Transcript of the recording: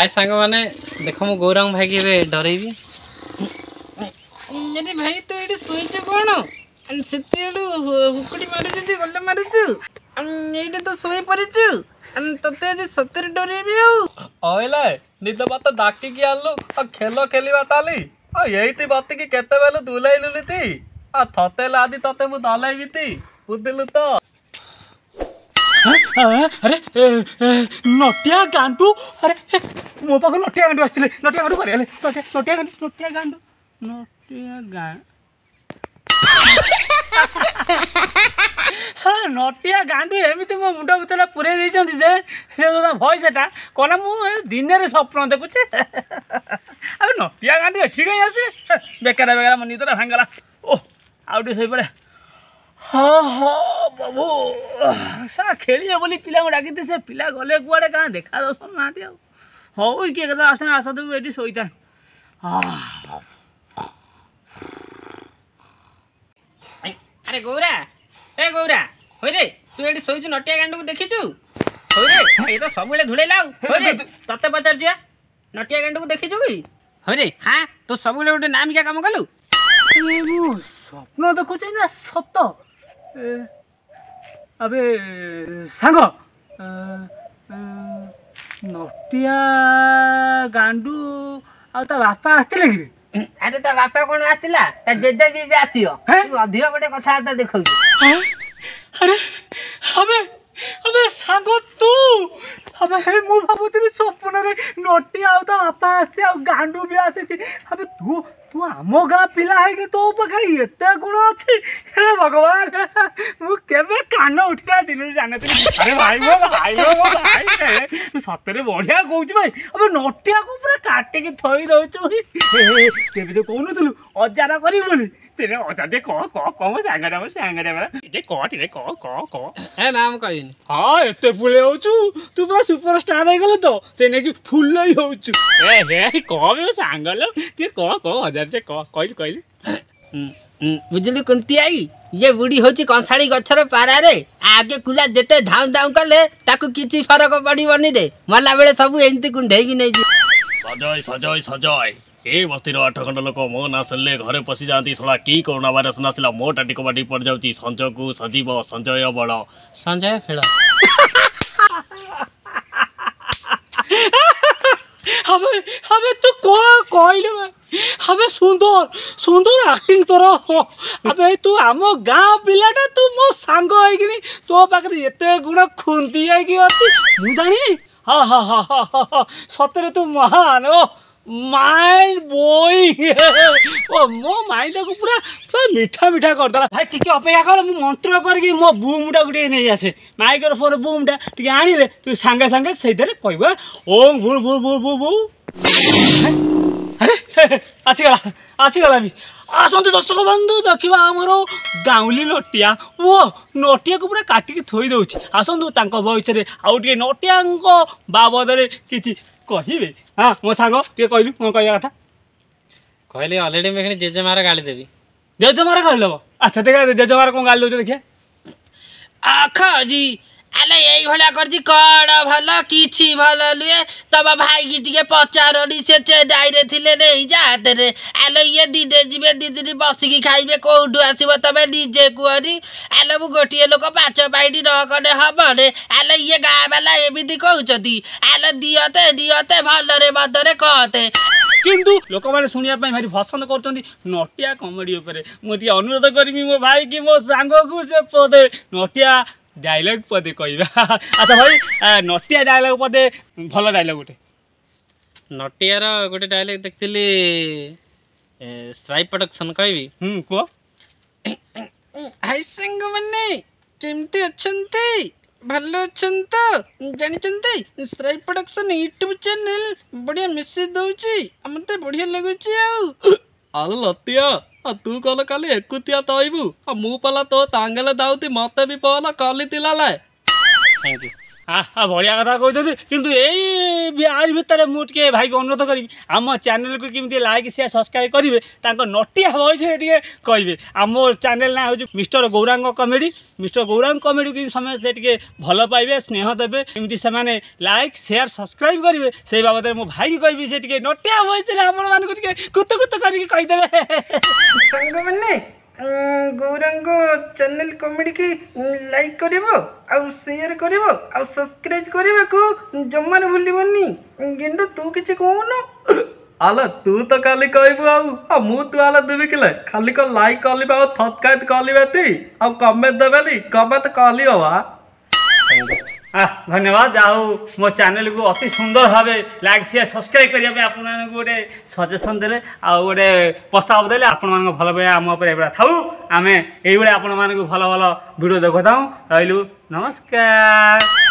हाय सांग मैंने देख मु गौरांग भाई के डरैबी यदि भाई तू ये शोच कौन से हुकुड़ी मारुचु गले मारुचु ये तो शोई पड़चु तते आज सତରେ डरैबी आइला निद बात डाकिकी आलु खेल खेलवा ताली यही बात की केते बेलु दुलैलुली ती थतेला आदि तते मु दलैबी ती बुझिलु तो। अरे नटिया गांडू अरे मो पाख नटिया गांडू आसले नटिया गांडू करे नटिया गांडू सारा नटिया गांडू एमती मो मुंड भर पूरे जे से भयस एटा कला मु दिन में स्वप्न देखुचे अरे नटिया गांडू एठी कहीं आसबे बेकार बेकार मो निदरा भांगला ओ आउटे सही पड़े। हाँ हाँ बाबू सा खेलिए बोली पिला डाकी से पिला गले कुआड़े कहाँ देखा दर्शन ना हौ किए कदा आसना आस तू ये शोता अरे गौरा ए गौरा हो रे तू ये शोचु नटिया गांडू को देखीचु हो रे ये तो सब धुड़े लाउ हो रे तते पचार जिया नटिया गांडू को देखीचु कि हो रे हाँ तो सब गोटे नाम क्या काम कलु स्वप्न देखुच ना सत अबे सांग नटिया गांडू आ बापा आसते कि अरे ता बापा कौन आसला ता जेजे भी आसियो अधिक गोटे कथा देखौ अरे अबे अबे सांग तू अबे हे मु भाबुती स्वप्न रे नटिया आ बापा आसे आ गांडू भी आसे अबे तू तू आम गाँ पिला है तो पाखे एत गुण अच्छी हे भगवान मु केबे कान उठा दिन जान अरे भाई मो भाई सतरे बढ़िया कहूँ भाई अब नटिया को पूरा काटिकी थई दौचु केबे तो कहूनु अजारा करी बोली तेरे अजा दे कह मो सांगरे कह ए नाम कहनी हाँ एत फुले होचु तू पूरा सुपर स्टार हो गल तो से नेकी फुल ही होचु ए कह सांगल ते कह हजार से कहली बुझली कुंती आई ये बुढ़ी होची कंसाड़ी गछर पारा रे आगे कुला जेते धाउ धाउ कले ताकू किछि फरक पड़िबनी दे मरला बेले सब एंती कुंढेगी नै सजय सजय सजय ए बस्तीर 8 खंड लोक मो ना सुनले घरे पशि जाती थोड़ा की कोरोना वायरस नासिला मो टाटी कबाटी पड़ जाउची संजय को सजीव संजय बड़ संजय खेल हमें हमें तो कहले हमें सुंदर सुंदर एक्टिंग तोर अबे तू आम गाँ पिलाटा तू मो सांग होइकिनी तो पाखरे एते गुण खुंती आइकी अछि मु जानी हाँ हाँ हाँ हाँ हाँ सतरे तू महान ओ माइंड बॉय ओ मो माइंड को पूरा पूरा मीठा मीठा कर दला भाई टिके अपेक्षा कर मु मंत्र करके मो बूमटा गुटे नै आसे माइक्रोफोन बूमटा टिके आनिले तू संगे संगे सेइदरे कहबा ओम भू भू भू भू भू अरे आसीगला भी आसंत दर्शक बंधु देखा आमर गाँवली नटिया वो नटिया को पूरा काटिकी थोई दउछि आसंतु तांको भविष्य रे आउ टिके नटिया बाबद रे किछि कहिबे हाँ मो सांग टे कहलु मो कहया कथा कहले ऑलरेडी मैं जेजे मारा गाली देबी जेजे मारा गाली देबो अच्छा देखा जेजे मारा कोन गाली दउछ देखिया आखा जी आले यही भला करजी कड़ भल किछि भल लुए तब भाई की टिके पचारडी से डाइरे थिले रे जाते रे आले ये दीदे जीवे दीदी बसिकी खाइबे कोउडु आसीबो तबे डीजे कुहरी आले मु गोटिए लोक पाच पाइडी न कने हब रे आले ये गा वाला एबिदी कहउचती आले दियते भल रे बदरे कहते किंतु लोक माने सुनिया पई भारी पसंद करचंदी नटिया कॉमेडी ऊपर मु ती अनुरोध करबी मो भाई की मो सांग को से पदे नटिया डायलॉग पदे कहबा अच्छा भाई नटिया डायलॉग पदे भल डायलॉग गोटे नटियार गोटे डायलॉग देखथिली स्ट्राइप प्रोडक्शन कहबी को हाय संग मने केमते अछंती भल अछन तो जानिचंती स्ट्राइप प्रोडक्शन यूट्यूब चैनल बढ़िया मैसेज दउची हमते बढ़िया लागुची आउ लतिया तू कल काली एकुतिया तइबू मु पला तो तांगले दाउती मते भी पला काली तिला लाए थैंक यू। बढ़िया कथा कहते किंतु यही भितर मुझे भाई को अनुरोध करी आम चैनल को केमती लाइक शेयर सब्सक्राइब करेंगे नटिया वॉइस कहे आम चैनल ना हूँ mister Gaurang comedy mister Gaurang comedy को समस्ते टे भल पाइबे स्नेह देवे एमती से लाइक शेयर सब्सक्राइब करेंगे से बाबद मो भाई को कहि से नटिया वॉइस आपको कुत कुत करदेवे गौरांग चैनल कमेडी की लाइक करिवो आ शेयर करिवो आ सब्सक्राइब करिवो को जम्मा भूलिबनी गेंडू तू किछि कहूनो आला तू तो खाली कहबू आ मु तू आला देबी केले खाली को लाइक करलिबा आ थतकायत करलिबा ती आ कमेंट देबेली कमेंट कहली होवा धन्यवाद जाऊ मो चैनल को अति सुंदर भाव लाइक शेयर सब्सक्राइब करने आप गोटे सजेसन देले आ गोटे प्रस्ताव देले आपण भल पाए आम थाऊ आम ये आपण भल भल वीडियो देखा रही नमस्कार।